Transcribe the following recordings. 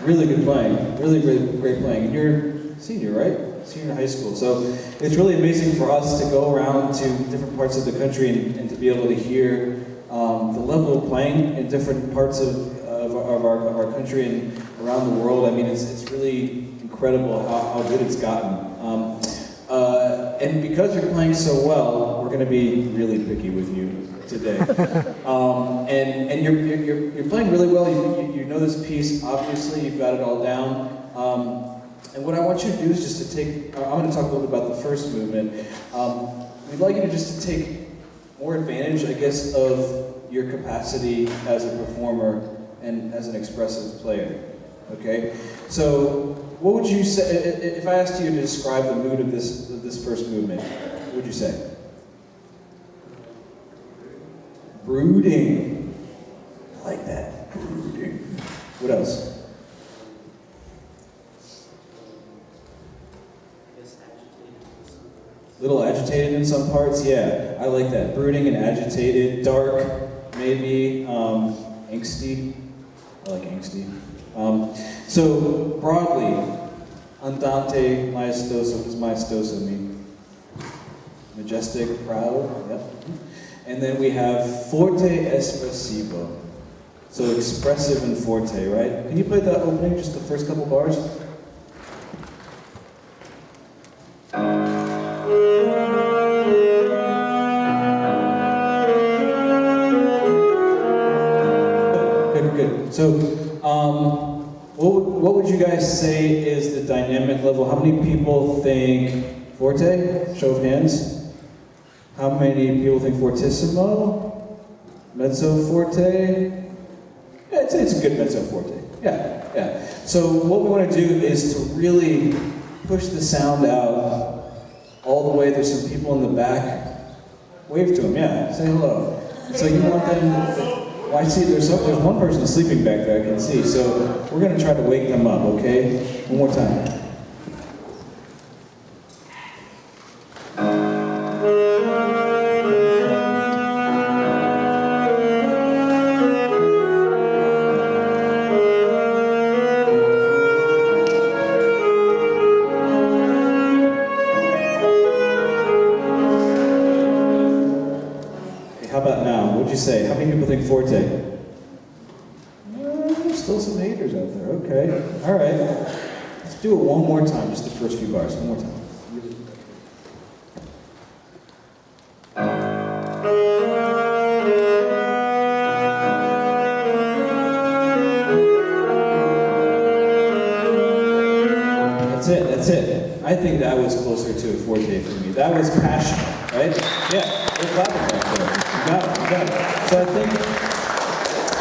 really good playing, really great playing. And you're a senior, right? Senior in high school. So it's really amazing for us to go around to different parts of the country and to be able to hear the level of playing in different parts of our country and around the world. I mean, it's really incredible how good it's gotten. And because you're playing so well, we're going to be really picky with you today. And you're playing really well. You know this piece, obviously, you've got it all down. And what I want you to do is just to take, I'm going to talk a little bit about the first movement. We'd like you to just to take more advantage, I guess, of your capacity as a performer and as an expressive player. Okay? So, what would you say, if I asked you to describe the mood of this first movement, what would you say? Brooding. I like that. Brooding. What else? Little agitated in some parts? Yeah, I like that. Brooding and agitated. Dark, maybe. Angsty. I like angsty. So, broadly, andante, maestoso. What does maestoso mean? Majestic, proud, yep. And then we have forte espressivo. So expressive and forte, right? Can you play that opening, just the first couple bars? Good. So, what would you guys say is the dynamic level? How many people think forte? Show of hands. How many people think fortissimo? Mezzo forte? Yeah, I'd say it's a good mezzo forte. Yeah. So what we want to do is to really push the sound out all the way. There's some people in the back. Wave to them, yeah. Say hello. So you want them. Well, I see there's one person sleeping back there, I can see. So we're going to try to wake them up, okay? One more time. How about now? What'd you say? How many people think forte? There's still some haters out there. Okay. All right. Let's do it one more time. Just the first few bars. One more time. That's it. I think that was closer to a forte for me. That was passionate, right? Yeah. We're clapping back there. You got it. So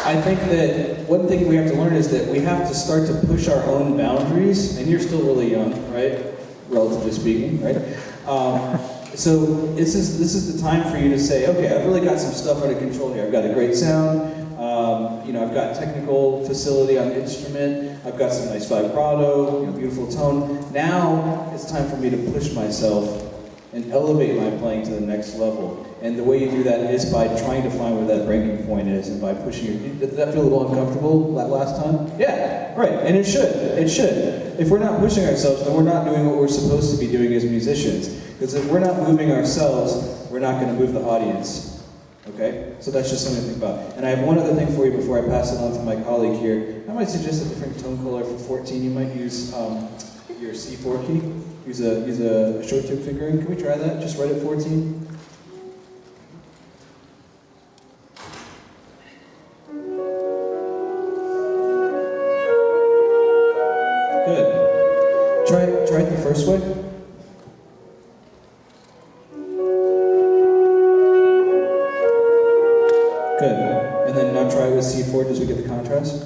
I think that one thing we have to learn is that we have to start to push our own boundaries, and you're still really young, right? Relatively speaking, right? So this is the time for you to say, okay, I've really got some stuff under control here. I've got a great sound. I've got technical facility on the instrument. I've got some nice vibrato, beautiful tone. Now it's time for me to push myself and elevate my playing to the next level. And the way you do that is by trying to find where that breaking point is and by pushing it. Did that feel a little uncomfortable that last time? Yeah, right, and it should. If we're not pushing ourselves, then we're not doing what we're supposed to be doing as musicians. Because if we're not moving ourselves, we're not going to move the audience. Okay? So that's just something to think about. And I have one other thing for you before I pass it on to my colleague here. I might suggest a different tone color for 14. You might use your C4 key. Use a short tube fingering. Can we try that? Just right at 14. Good. Try it the first way. Good. And then now try with C4 as we get the contrast.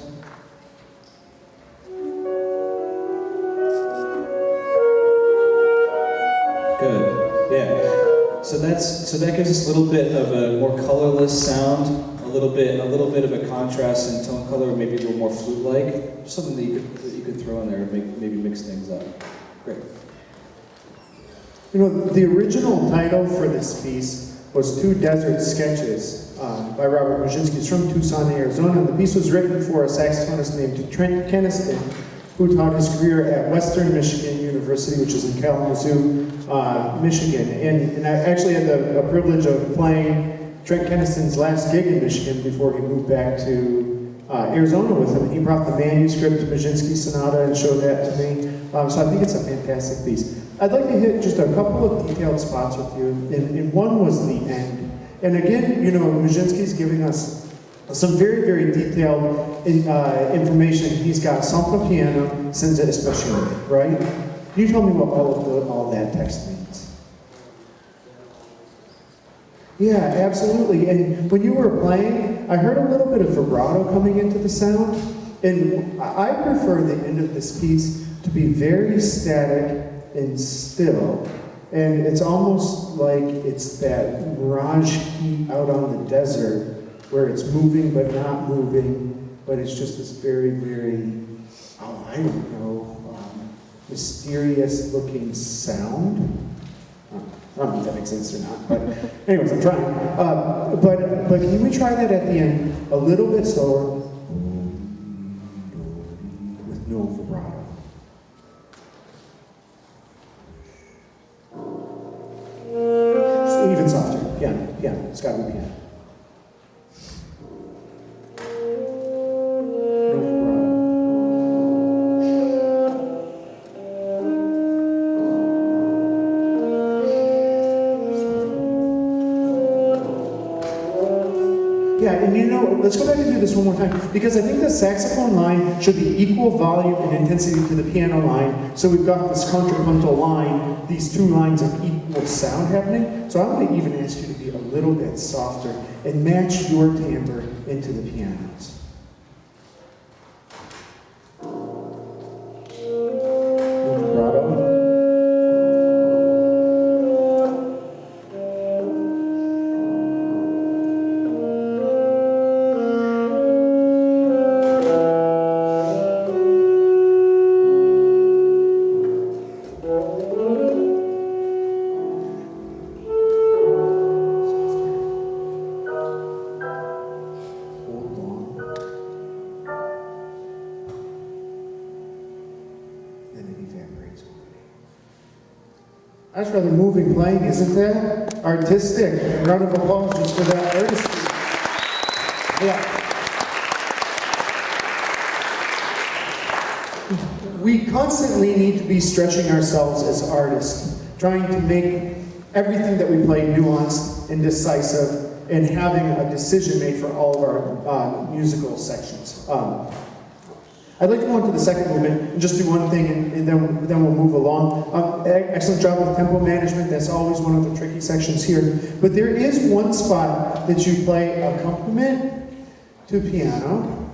Good. Yeah. So that gives us a little bit of a more colorless sound, a little bit of a contrast in tone color, maybe a little more flute-like. Just something that you could throw in there and maybe mix things up. Great. The original title for this piece was Two Desert Sketches by Robert Muczynski. It's from Tucson, Arizona. The piece was written for a saxophonist named Trent Keniston, who taught his career at Western Michigan University, which is in Kalamazoo, Michigan. And I actually had the privilege of playing Trent Kennison's last gig in Michigan before he moved back to Arizona with him. He brought the manuscript to Muczynski Sonata and showed that to me. So I think it's a fantastic piece. I'd like to hit just a couple of detailed spots with you, and one was the end. And again, you know, Muczynski's giving us some very, very detailed information. He's got sample piano, senza espressione, right? Can you tell me what all that text means? Yeah, absolutely. And when you were playing, I heard a little bit of vibrato coming into the sound. And I prefer the end of this piece to be very static and still. And it's almost like it's that mirage heat out on the desert where it's moving but not moving, but it's just this very, very, I don't know, mysterious looking sound. I don't know if that makes sense or not, but anyways, I'm trying. But can we try that at the end a little bit slower with no vibrato? Just even softer. Piano. It's got to be piano. No vibrato. Yeah, and you know, let's go back and do this one more time, because I think the saxophone line should be equal volume and intensity to the piano line, so we've got this contrapuntal line, these two lines of equal sound happening. So I'm going to even ask you to be a little bit softer and match your timbre into the pianos. Vibrato. That's rather moving playing, isn't that? Artistic. A round of applause just for that artistry. Yeah. We constantly need to be stretching ourselves as artists, trying to make everything that we play nuanced and decisive, and having a decision made for all of our musical sections. I'd like to go into the second movement and just do one thing, and then we'll move along. Excellent job with tempo management. That's always one of the tricky sections here. But there is one spot that you play accompaniment to piano,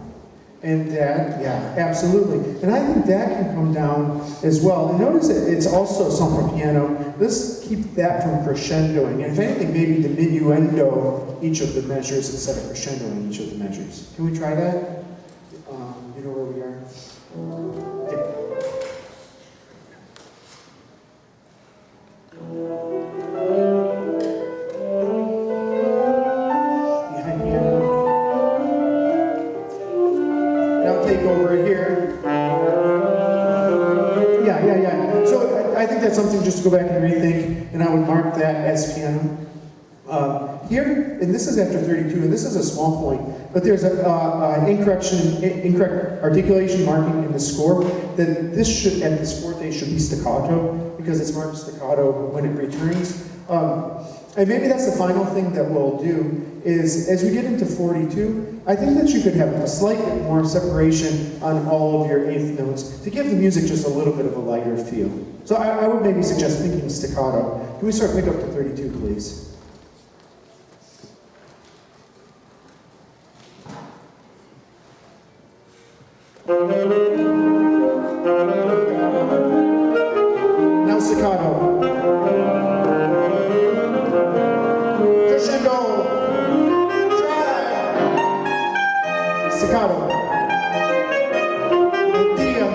and that, yeah, absolutely. And I think that can come down as well. And notice that it's also sample piano. Let's keep that from crescendoing. And if anything, maybe diminuendo each of the measures instead of crescendoing each of the measures. Can we try that? You know where we are? Behind piano. Now take over here. Yeah. So I think that's something just to go back and rethink, and I would mark that as piano. Here, and this is after 32, and this is a small point, but there's an incorrect articulation marking in the score that this should, at this forte, should be staccato, because it's marked staccato when it returns. And maybe that's the final thing that we'll do, is as we get into 42, I think that you could have a slight bit more separation on all of your eighth notes to give the music just a little bit of a lighter feel. So I would maybe suggest thinking staccato. Can we start pick up to 32, please? Now staccato. Crescendo. Try. Staccato. Dia.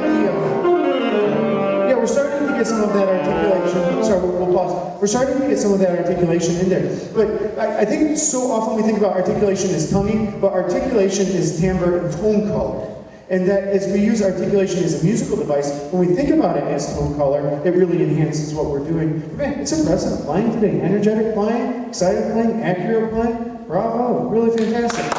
Yeah, we're starting to get some of that articulation. Sorry, we'll pause. We're starting to get some of that articulation in there. But I think so often we think about articulation as tonguing, but articulation is timbre and tone color. And that as we use articulation as a musical device, when we think about it as tone color, it really enhances what we're doing. Man, it's impressive playing today. Energetic playing, excited playing, accurate playing. Bravo, really fantastic.